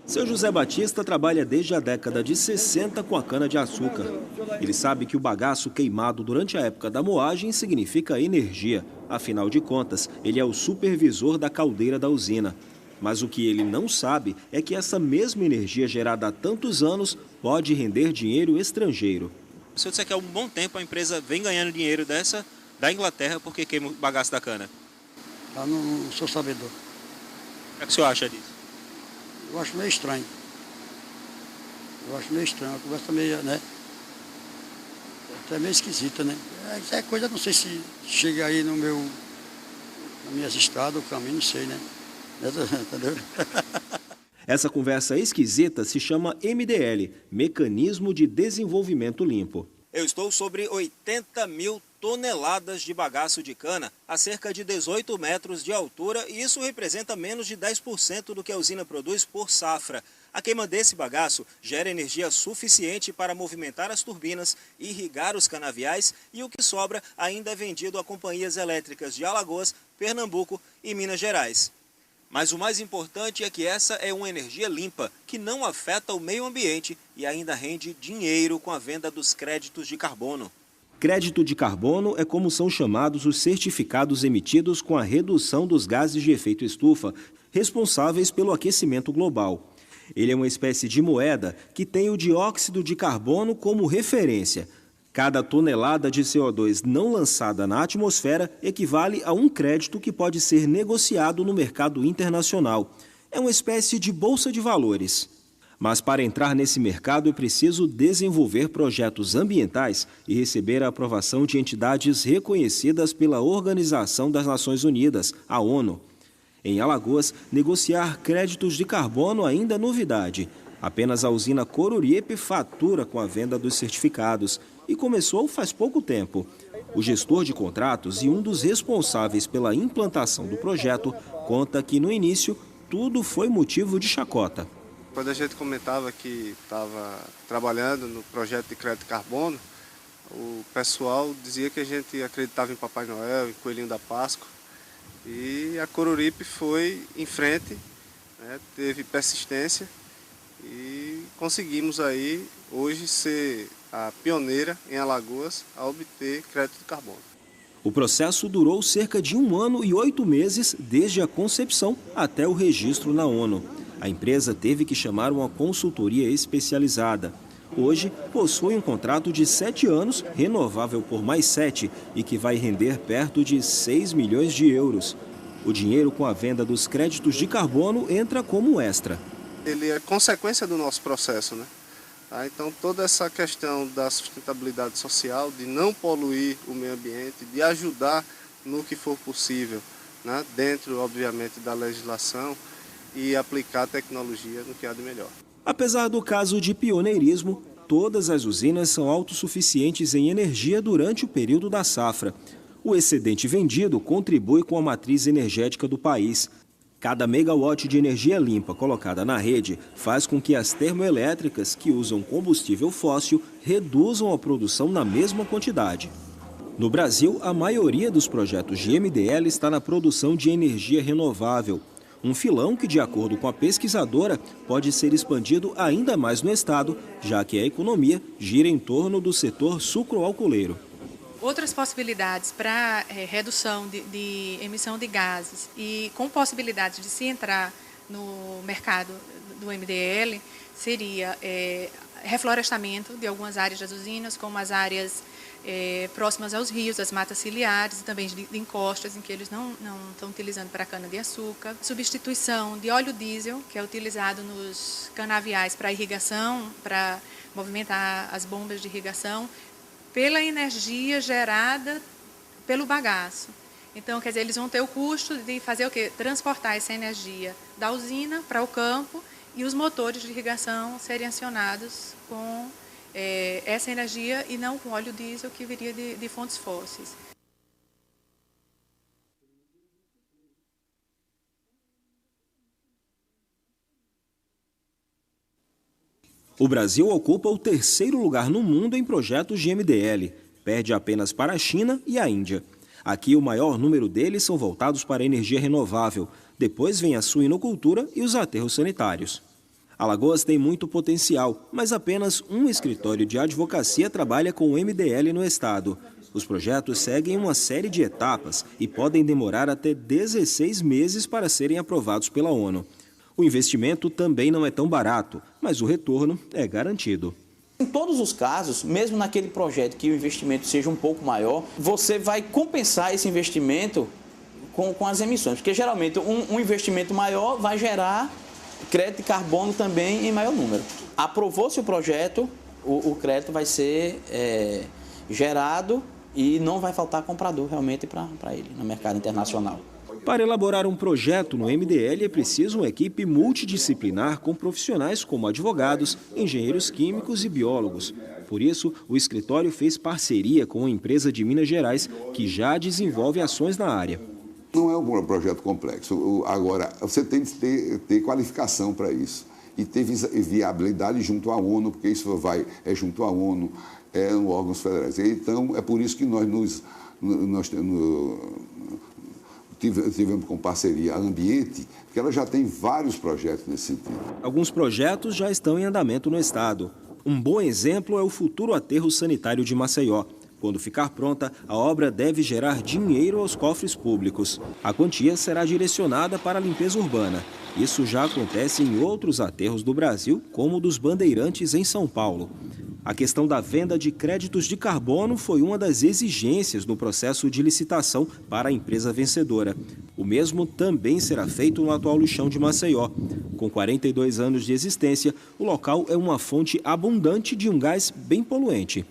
Seu José Batista trabalha desde a década de 60 com a cana-de-açúcar. Ele sabe que o bagaço queimado durante a época da moagem significa energia. Afinal de contas, ele é o supervisor da caldeira da usina. Mas o que ele não sabe é que essa mesma energia gerada há tantos anos pode render dinheiro estrangeiro. O senhor disser que há um bom tempo a empresa vem ganhando dinheiro da Inglaterra porque queima o bagaço da cana. Eu não sou sabedor. O que é que o senhor acha disso? Eu acho meio estranho. A conversa meio, né? Até meio esquisita, né? Isso é coisa, não sei se chega aí no na minha estrada, o caminho, não sei, né? Entendeu? Essa conversa esquisita se chama MDL, Mecanismo de Desenvolvimento Limpo. Eu estou sobre 80 mil toneladas de bagaço de cana a cerca de 18 metros de altura e isso representa menos de 10% do que a usina produz por safra. A queima desse bagaço gera energia suficiente para movimentar as turbinas, irrigar os canaviais e o que sobra ainda é vendido a companhias elétricas de Alagoas, Pernambuco e Minas Gerais. Mas o mais importante é que essa é uma energia limpa, que não afeta o meio ambiente e ainda rende dinheiro com a venda dos créditos de carbono. Crédito de carbono é como são chamados os certificados emitidos com a redução dos gases de efeito estufa, responsáveis pelo aquecimento global. Ele é uma espécie de moeda que tem o dióxido de carbono como referência. Cada tonelada de CO2 não lançada na atmosfera equivale a um crédito que pode ser negociado no mercado internacional. É uma espécie de bolsa de valores. Mas para entrar nesse mercado é preciso desenvolver projetos ambientais e receber a aprovação de entidades reconhecidas pela Organização das Nações Unidas, a ONU. Em Alagoas, negociar créditos de carbono ainda é novidade. Apenas a usina Coruripe fatura com a venda dos certificados e começou faz pouco tempo. O gestor de contratos e um dos responsáveis pela implantação do projeto conta que, no início, tudo foi motivo de chacota. Quando a gente comentava que estava trabalhando no projeto de crédito de carbono, o pessoal dizia que a gente acreditava em Papai Noel, em Coelhinho da Páscoa. E a Coruripe foi em frente, né, teve persistência e conseguimos aí hoje ser a pioneira em Alagoas a obter crédito de carbono. O processo durou cerca de 1 ano e 8 meses desde a concepção até o registro na ONU. A empresa teve que chamar uma consultoria especializada. Hoje, possui um contrato de 7 anos, renovável por mais 7, e que vai render perto de 6 milhões de euros. O dinheiro com a venda dos créditos de carbono entra como extra. Ele é consequência do nosso processo, né? Então, toda essa questão da sustentabilidade social, de não poluir o meio ambiente, de ajudar no que for possível, né? Dentro, obviamente, da legislação, e aplicar a tecnologia no que há de melhor. Apesar do caso de pioneirismo, todas as usinas são autossuficientes em energia durante o período da safra. O excedente vendido contribui com a matriz energética do país. Cada megawatt de energia limpa colocada na rede faz com que as termoelétricas, que usam combustível fóssil, reduzam a produção na mesma quantidade. No Brasil, a maioria dos projetos de MDL está na produção de energia renovável. Um filão que, de acordo com a pesquisadora, pode ser expandido ainda mais no estado, já que a economia gira em torno do setor sucroalcooleiro. Outras possibilidades para redução de emissão de gases e com possibilidades de se entrar no mercado do MDL seria reflorestamento de algumas áreas das usinas, como as áreas próximas aos rios, as matas ciliares e também de encostas em que eles não estão utilizando para cana-de-açúcar. Substituição de óleo diesel, que é utilizado nos canaviais para irrigação, para movimentar as bombas de irrigação, pela energia gerada pelo bagaço. Então, quer dizer, eles vão ter o custo de fazer o quê? Transportar essa energia da usina para o campo e os motores de irrigação serem acionados com essa energia e não com óleo diesel que viria de fontes fósseis. O Brasil ocupa o 3º lugar no mundo em projetos de MDL, perde apenas para a China e a Índia. Aqui o maior número deles são voltados para a energia renovável, depois vem a suinocultura e os aterros sanitários. Alagoas tem muito potencial, mas apenas um escritório de advocacia trabalha com o MDL no estado. Os projetos seguem uma série de etapas e podem demorar até 16 meses para serem aprovados pela ONU. O investimento também não é tão barato, mas o retorno é garantido. Em todos os casos, mesmo naquele projeto que o investimento seja um pouco maior, você vai compensar esse investimento com as emissões, porque geralmente um investimento maior vai gerar crédito de carbono também em maior número. Aprovou-se o projeto, o crédito vai ser gerado e não vai faltar comprador realmente para ele no mercado internacional. Para elaborar um projeto no MDL é preciso uma equipe multidisciplinar com profissionais como advogados, engenheiros químicos e biólogos. Por isso, o escritório fez parceria com uma empresa de Minas Gerais que já desenvolve ações na área. Não é um projeto complexo. Agora, você tem que ter qualificação para isso e ter viabilidade junto à ONU, porque isso junto à ONU, em órgãos federais. Então, é por isso que nós tivemos com parceria a Ambiente, que ela já tem vários projetos nesse sentido. Alguns projetos já estão em andamento no estado. Um bom exemplo é o futuro aterro sanitário de Maceió. Quando ficar pronta, a obra deve gerar dinheiro aos cofres públicos. A quantia será direcionada para a limpeza urbana. Isso já acontece em outros aterros do Brasil, como o dos Bandeirantes em São Paulo. A questão da venda de créditos de carbono foi uma das exigências no processo de licitação para a empresa vencedora. O mesmo também será feito no atual lixão de Maceió. Com 42 anos de existência, o local é uma fonte abundante de um gás bem poluente.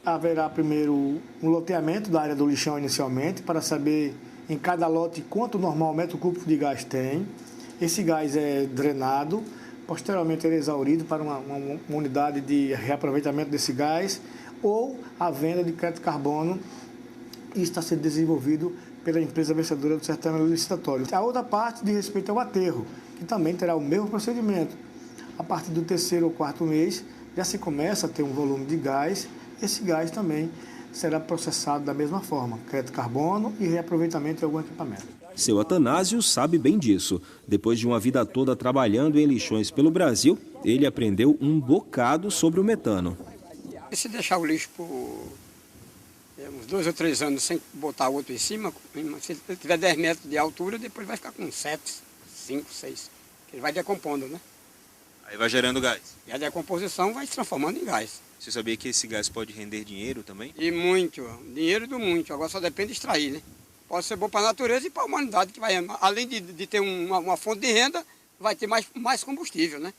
Haverá primeiro um loteamento da área do lixão inicialmente, para saber em cada lote quanto normal metro cúbico de gás tem. Esse gás é drenado, posteriormente ele é exaurido para uma unidade de reaproveitamento desse gás ou a venda de crédito de carbono, e está sendo desenvolvido pela empresa vencedora do certame licitatório. A outra parte diz respeito ao aterro, que também terá o mesmo procedimento. A partir do 3º ou 4º mês já se começa a ter um volume de gás. Esse gás também será processado da mesma forma, crédito de carbono e reaproveitamento de algum equipamento. Seu Atanásio sabe bem disso. Depois de uma vida toda trabalhando em lixões pelo Brasil, ele aprendeu um bocado sobre o metano. E se deixar o lixo por uns 2 ou 3 anos sem botar outro em cima, se ele tiver 10 metros de altura, depois vai ficar com 7, 5, 6. Ele vai decompondo, né? Aí vai gerando gás. E a decomposição vai se transformando em gás. Você sabia que esse gás pode render dinheiro também? E muito, dinheiro do muito. Agora só depende de extrair, né? Pode ser bom para a natureza e para a humanidade, que vai, além de ter uma fonte de renda, vai ter mais combustível, né?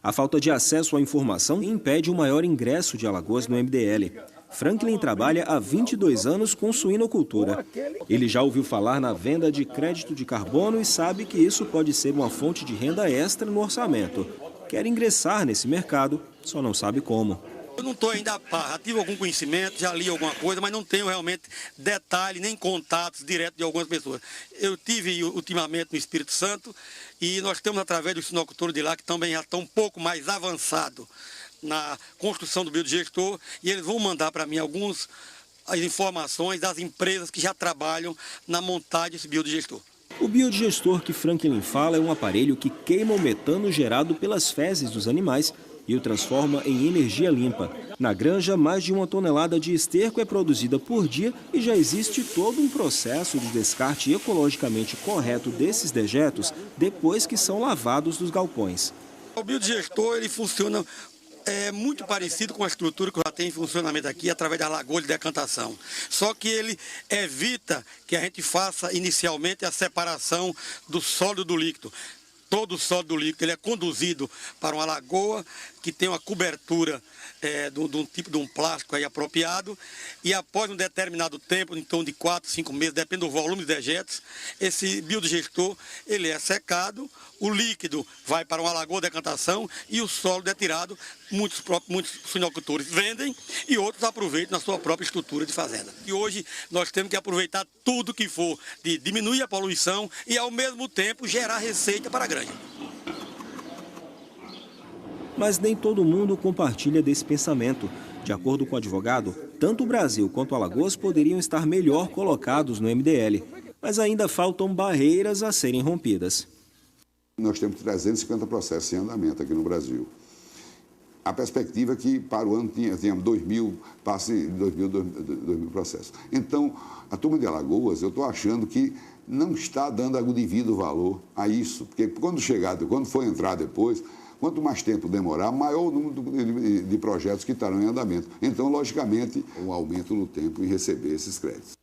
A falta de acesso à informação impede o maior ingresso de Alagoas no MDL. Franklin trabalha há 22 anos com suinocultura. Ele já ouviu falar na venda de crédito de carbono e sabe que isso pode ser uma fonte de renda extra no orçamento. Quer ingressar nesse mercado, só não sabe como. Eu não estou ainda a par, já tive algum conhecimento, já li alguma coisa, mas não tenho realmente detalhe nem contatos diretos de algumas pessoas. Eu tive ultimamente no Espírito Santo e nós temos através dos suinocultores de lá que também já estão um pouco mais avançados na construção do biodigestor e eles vão mandar para mim as informações das empresas que já trabalham na montagem desse biodigestor. O biodigestor que Franklin fala é um aparelho que queima o metano gerado pelas fezes dos animais e o transforma em energia limpa. Na granja, mais de 1 tonelada de esterco é produzida por dia e já existe todo um processo de descarte ecologicamente correto desses dejetos depois que são lavados dos galpões. O biodigestor ele funciona muito parecido com a estrutura que já tem em funcionamento aqui através da lagoa de decantação. Só que ele evita que a gente faça inicialmente a separação do sólido do líquido. Todo o sólido líquido ele é conduzido para uma lagoa que tem uma cobertura de um tipo de um plástico aí apropriado e após um determinado tempo, em torno de 4, 5 meses, depende do volume de dejetos, esse biodigestor ele é secado, o líquido vai para uma lagoa de decantação e o sólido é tirado. Muitos suinocultores vendem e outros aproveitam na sua própria estrutura de fazenda. E hoje nós temos que aproveitar tudo que for de diminuir a poluição e ao mesmo tempo gerar receita para a granja. Mas nem todo mundo compartilha desse pensamento. De acordo com o advogado, tanto o Brasil quanto Alagoas poderiam estar melhor colocados no MDL, mas ainda faltam barreiras a serem rompidas. nós temos 350 processos em andamento aqui no Brasil. A perspectiva é que para o ano tínhamos 2.000, passe 2.000 processos. Então, a turma de Alagoas, eu estou achando que não está dando o devido valor a isso, porque quando for entrar depois, quanto mais tempo demorar, maior o número de projetos que estarão em andamento. Então, logicamente, um aumento no tempo em receber esses créditos.